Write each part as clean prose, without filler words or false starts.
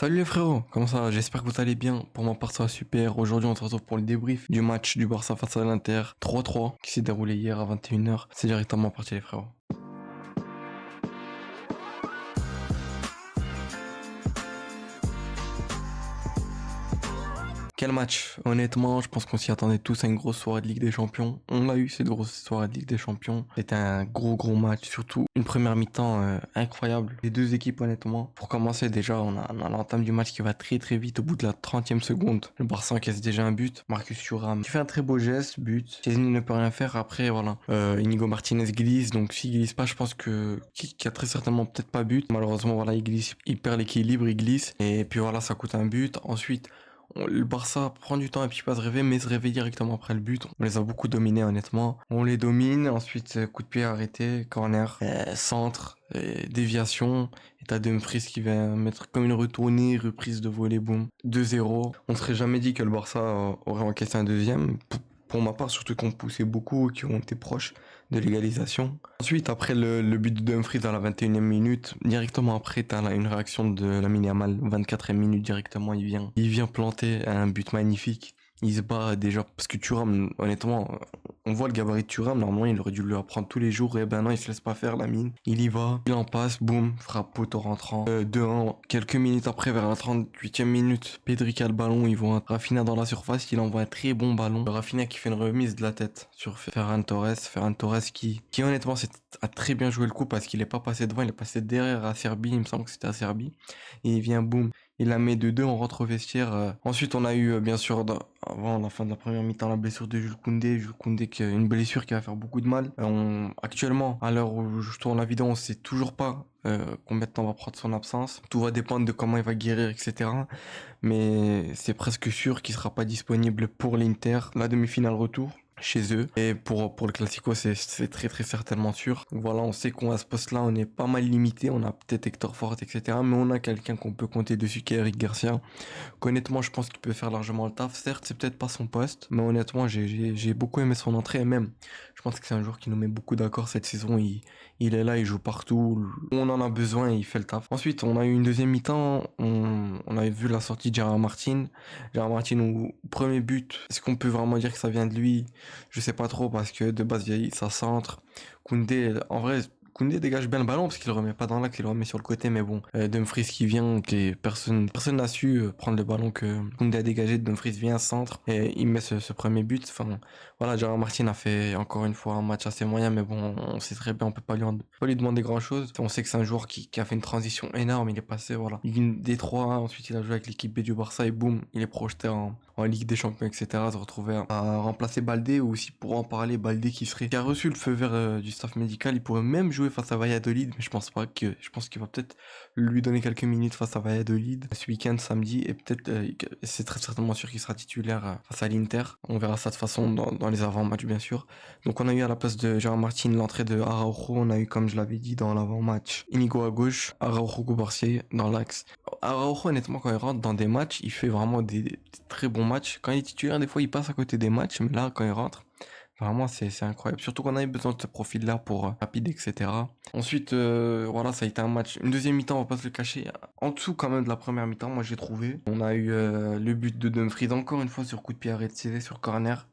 Salut les frérots, comment ça va? J'espère que vous allez bien. Pour ma part, ça va super. Aujourd'hui, on se retrouve pour le débrief du match du Barça face à l'Inter 3-3 qui s'est déroulé hier à 21h. C'est directement parti les frérots. Quel match? Honnêtement, je pense qu'on s'y attendait tous à une grosse soirée de Ligue des Champions. On l'a eu cette grosse soirée de Ligue des Champions. C'était un gros match, surtout une première mi-temps incroyable. Les deux équipes honnêtement. Pour commencer déjà, on a l'entame du match qui va très vite au bout de la 30e seconde. Le Barça encaisse déjà un but. Marcus Thuram qui fait un très beau geste, but. Chesney ne peut rien faire après, voilà. Inigo Martinez glisse, donc s'il glisse pas, je pense qu'il y a très certainement peut-être pas but. Malheureusement, voilà, il glisse, il perd l'équilibre, il glisse. Et puis voilà, ça coûte un but. Ensuite, le Barça prend du temps et puis pas se réveiller, mais se réveille directement après le but. On les a beaucoup dominés honnêtement. On les domine, ensuite coup de pied arrêté, corner, centre, déviation. Et t'as Dumfries qui va mettre comme une retournée, reprise de volée, boum. 2-0. On serait jamais dit que le Barça aurait encaissé un deuxième. Pour ma part, surtout qu'on poussait beaucoup, qui ont été proches de l'égalisation. Ensuite, après le but de Dumfries à la 21e minute, directement après, t'as une réaction de Lamine Yamal, 24e minute directement, il vient planter un but magnifique. Il se bat déjà, parce que Thuram, honnêtement, on voit le gabarit de Thuram, normalement il aurait dû le apprendre tous les jours, et ben non, il se laisse pas faire Lamine. Il y va, il en passe, boum, frappe poteau rentrant. 2-1, quelques minutes après, vers la 38e minute, Pedri qui a le ballon, ils vont Rafinha dans la surface, il envoie un très bon ballon. Rafinha qui fait une remise de la tête sur Ferran Torres qui honnêtement a très bien joué le coup parce qu'il est pas passé devant, il est passé derrière à Serbie, il me semble que c'était à Serbie, et il vient boum. Il la met de 2, on rentre au vestiaire. Ensuite, on a eu, bien sûr, avant la fin de la première mi-temps, la blessure de Jules Koundé. Jules Koundé, qui a une blessure qui va faire beaucoup de mal. Actuellement, à l'heure où je tourne la vidéo, on sait toujours pas combien de temps va prendre son absence. Tout va dépendre de comment il va guérir, etc. Mais c'est presque sûr qu'il sera pas disponible pour l'Inter. La demi-finale retour chez eux, et pour le Classico c'est très certainement sûr. Donc voilà, on sait qu'on à ce poste là on est pas mal limité, on a peut-être Hector Fort, etc., mais on a quelqu'un qu'on peut compter dessus qui est Eric Garcia, qu'honnêtement je pense qu'il peut faire largement le taf. Certes c'est peut-être pas son poste, mais honnêtement j'ai beaucoup aimé son entrée, et même je pense que c'est un joueur qui nous met beaucoup d'accord cette saison. Il est là, il joue partout, on en a besoin et il fait le taf. Ensuite on a eu une deuxième mi-temps, on avait vu la sortie de Gérard Martin au premier but. Est-ce qu'on peut vraiment dire que ça vient de lui? Je sais pas trop, parce que de base, ça centre. Koundé, en vrai, Koundé dégage bien le ballon parce qu'il le remet pas dans l'axe, il le remet sur le côté, mais bon, Dumfries qui vient, personne n'a su prendre le ballon que Koundé a dégagé. Dumfries vient, centre, et il met ce premier but. Enfin, voilà, Gérard Martin a fait encore une fois un match assez moyen, mais bon, on sait très bien, on peut pas lui demander grand chose. On sait que c'est un joueur qui a fait une transition énorme, il est passé, voilà. Il vient des 3, ensuite il a joué avec l'équipe B du Barça, et boum, il est projeté en Ligue des Champions, etc. Se retrouver à remplacer Baldé, ou aussi pour en parler, Baldé qui a reçu le feu vert du staff médical. Il pourrait même jouer face à Valladolid, mais je pense qu'il va peut-être lui donner quelques minutes face à Valladolid ce week-end, samedi, et peut-être c'est très certainement sûr qu'il sera titulaire face à l'Inter. On verra ça de façon dans les avant-matchs, bien sûr. Donc on a eu à la place de Gérard Martin l'entrée de Araujo, on a eu, comme je l'avais dit dans l'avant-match, Inigo à gauche, Araujo Cubarsí dans l'axe. Araujo, honnêtement, quand il rentre dans des matchs, il fait vraiment des très bons matchs. Quand il est titulaire, des fois il passe à côté des matchs, mais là quand il rentre, vraiment c'est incroyable. Surtout qu'on avait besoin de ce profil là pour rapide, etc. Ensuite voilà, ça a été un match, une deuxième mi-temps, on va pas se le cacher, en dessous quand même de la première mi-temps, moi j'ai trouvé. On a eu le but de Dumfries encore une fois sur coup de pied arrêté, sur corner.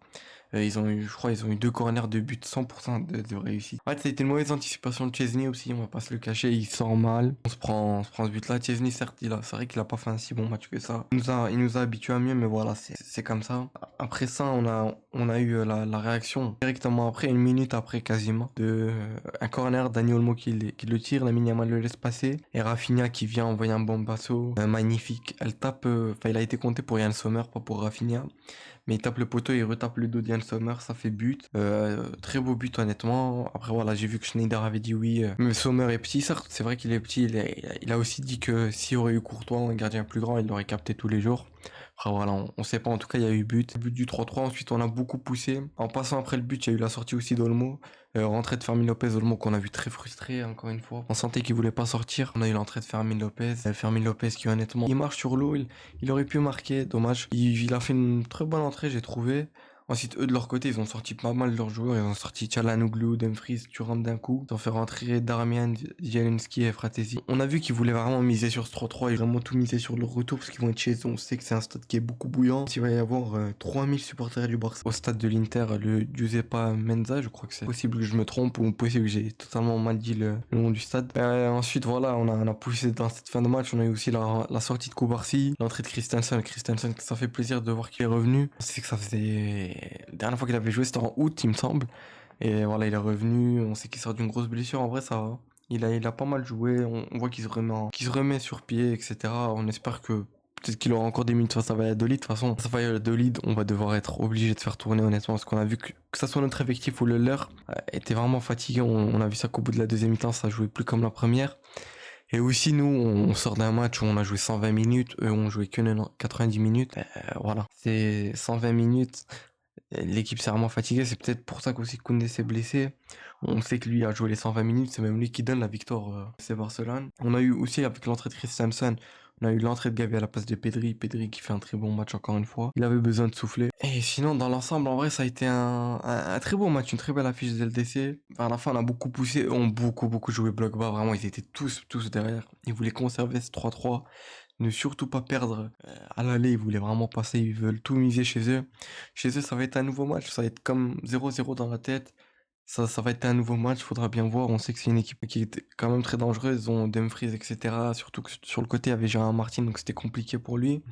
Je crois, ils ont eu 2 corners de but, 100% de réussite. En fait, ça a été une mauvaise anticipation de Chesney aussi, on va pas se le cacher, il sort mal. On se prend ce but-là. Chesney, certes, c'est vrai qu'il a pas fait un si bon match que ça. Il nous a habitués à mieux, mais voilà, c'est comme ça. Après ça, on a eu la réaction directement après, une minute après quasiment, de un corner, Dani Olmo qui le tire, Lamine Yamal le laisse passer, et Rafinha qui vient envoyer un bombasso magnifique. Elle tape, il a été compté pour Yann Sommer, pas pour Rafinha. Mais il tape le poteau, il retape le dos d'Yann Sommer, ça fait but. Très beau but, honnêtement. Après voilà, j'ai vu que Schneider avait dit oui. Mais Sommer est petit, certes, c'est vrai qu'il est petit. Il a aussi dit que s'il aurait eu Courtois, un gardien plus grand, il l'aurait capté tous les jours. Après voilà, on sait pas, en tout cas il y a eu but. But du 3-3, ensuite on a beaucoup poussé. En passant après le but, il y a eu la sortie aussi d'Olmo. Rentrée de Fermin Lopez, Olmo qu'on a vu très frustré encore une fois. On sentait qu'il voulait pas sortir. On a eu l'entrée de Fermin Lopez. Fermin Lopez qui honnêtement, il marche sur l'eau, il aurait pu marquer, dommage. Il a fait une très bonne entrée, j'ai trouvé. Ensuite, eux, de leur côté, ils ont sorti pas mal de leurs joueurs. Ils ont sorti Çalhanoğlu, Dumfries, Thuram d'un coup. Ils ont fait rentrer Darmian, Zielinski et Fratesi. On a vu qu'ils voulaient vraiment miser sur ce 3-3 et vraiment tout miser sur le retour parce qu'ils vont être chez eux. On sait que c'est un stade qui est beaucoup bouillant. Il va y avoir 3000 supporters du Barça au stade de l'Inter, le Giuseppe Meazza, je crois que c'est possible que je me trompe ou possible que j'ai totalement mal dit le nom du stade. Ensuite, voilà, on a poussé dans cette fin de match. On a eu aussi la sortie de Koubarsi, l'entrée de Christensen. Christensen, ça fait plaisir de voir qu'il est revenu. C'est que ça faisait... La dernière fois qu'il avait joué, c'était en août, il me semble. Et voilà, il est revenu. On sait qu'il sort d'une grosse blessure. En vrai, ça va. Il a pas mal joué. On voit qu'il se remet sur pied, etc. On espère que peut-être qu'il aura encore des minutes face à Valladolid. De toute façon, face à Valladolid, on va devoir être obligé de faire tourner, honnêtement, parce qu'on a vu que ça soit notre effectif ou le leur, était vraiment fatigué. On a vu ça qu'au bout de la deuxième mi-temps, ça jouait plus comme la première. Et aussi, nous, on sort d'un match où on a joué 120 minutes, eux ont joué que 90 minutes. Voilà, c'est 120 minutes. L'équipe s'est vraiment fatiguée, c'est peut-être pour ça qu'aussi Koundé s'est blessé. On sait que lui a joué les 120 minutes, c'est même lui qui donne la victoire, c'est Barcelone. On a eu aussi, avec l'entrée de Christensen, on a eu l'entrée de Gavi à la place de Pedri. Pedri qui fait un très bon match encore une fois. Il avait besoin de souffler. Et sinon, dans l'ensemble, en vrai, ça a été un très beau match, une très belle affiche de LDC. Vers la fin, on a beaucoup poussé, on a beaucoup joué bloc bas. Vraiment, ils étaient tous derrière. Ils voulaient conserver ce 3-3. Ne surtout pas perdre à l'aller, ils voulaient vraiment passer, ils veulent tout miser chez eux. Chez eux, ça va être un nouveau match, ça va être comme 0-0 dans la tête. Ça va être un nouveau match, faudra bien voir. On sait que c'est une équipe qui est quand même très dangereuse, ils ont Dumfries, etc. Surtout que sur le côté, il y avait Gérard Martin, donc c'était compliqué pour lui.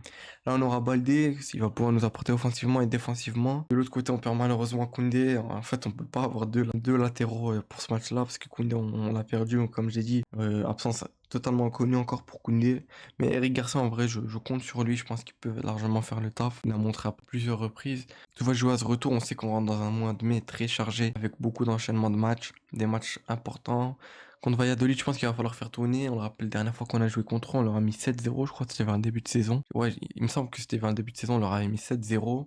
Là, on aura Baldé, il va pouvoir nous apporter offensivement et défensivement. De l'autre côté, on perd malheureusement Koundé. En fait, on peut pas avoir deux latéraux pour ce match-là, parce que Koundé, on l'a perdu, comme j'ai dit. Absence totalement inconnue encore pour Koundé. Mais Eric Garcia, en vrai, je compte sur lui. Je pense qu'il peut largement faire le taf. Il l'a montré à plusieurs reprises. Tout va jouer à ce retour. On sait qu'on rentre dans un mois de mai très chargé, avec beaucoup d'enchaînements de matchs, des matchs importants. Contre Valladolid, je pense qu'il va falloir faire tourner. On le rappelle, la dernière fois qu'on a joué contre eux, on leur a mis 7-0, je crois que c'était vers un début de saison. Ouais, il me semble que c'était vers un début de saison, on leur avait mis 7-0.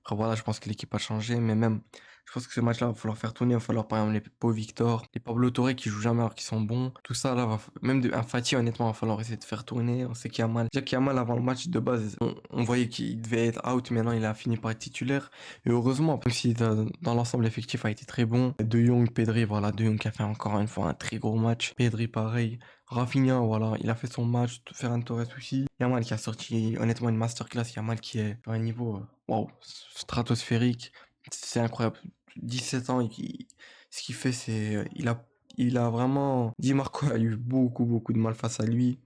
Après voilà, je pense que l'équipe a changé, mais même, je pense que ce match-là, il va falloir faire tourner. Il va falloir, par exemple, les Pau Victor, les Pablo Torre qui jouent jamais alors qu'ils sont bons. Tout ça, là, un Fati, honnêtement, il va falloir essayer de faire tourner. On sait qu'il y a mal. Déjà qu'il y a mal avant le match de base, on voyait qu'il devait être out, mais maintenant il a fini par être titulaire. Et heureusement, même si dans l'ensemble, l'effectif a été très bon. De Jong, Pedri, voilà, De Jong qui a fait encore une fois un très gros match. Pedri, pareil. Rafinha, voilà, il a fait son match. Ferran Torres aussi. Yamal qui a sorti, honnêtement, une masterclass. Yamal qui est à un niveau, waouh, stratosphérique. C'est incroyable. 17 ans, ce qu'il fait, c'est. Il a vraiment. Di Marco a eu beaucoup de mal face à lui.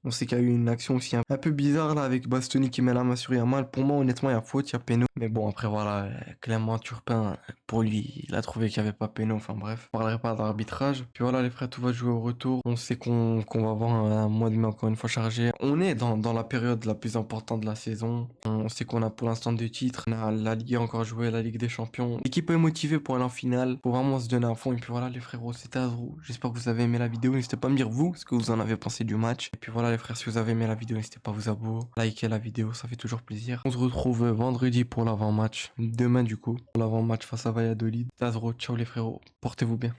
On sait qu'il y a eu une action aussi un peu bizarre là avec Bastoni qui met la main sur Yamal. Pour moi, honnêtement, il y a faute, il y a péno. Mais bon, après voilà, Clément Turpin, pour lui, il a trouvé qu'il n'y avait pas péno. Enfin bref, on parlerai pas d'arbitrage. Puis voilà, les frères, tout va jouer au retour. On sait qu'on va avoir un mois de mai encore une fois chargé. On est dans la période la plus importante de la saison. On sait qu'on a pour l'instant 2 titres. On a la Ligue encore à jouer, la Ligue des Champions. L'équipe est motivée pour aller en finale. Faut vraiment se donner à fond. Et puis voilà, les frérots, c'était Azrou. J'espère que vous avez aimé la vidéo. N'hésitez pas à me dire vous ce que vous en avez pensé du match. Et puis voilà, les frères, si vous avez aimé la vidéo, n'hésitez pas à vous abonner, liker la vidéo, ça fait toujours plaisir. On se retrouve vendredi pour l'avant-match. Demain, du coup, pour l'avant-match face à Valladolid. Azrou, ciao les frérots. Portez-vous bien.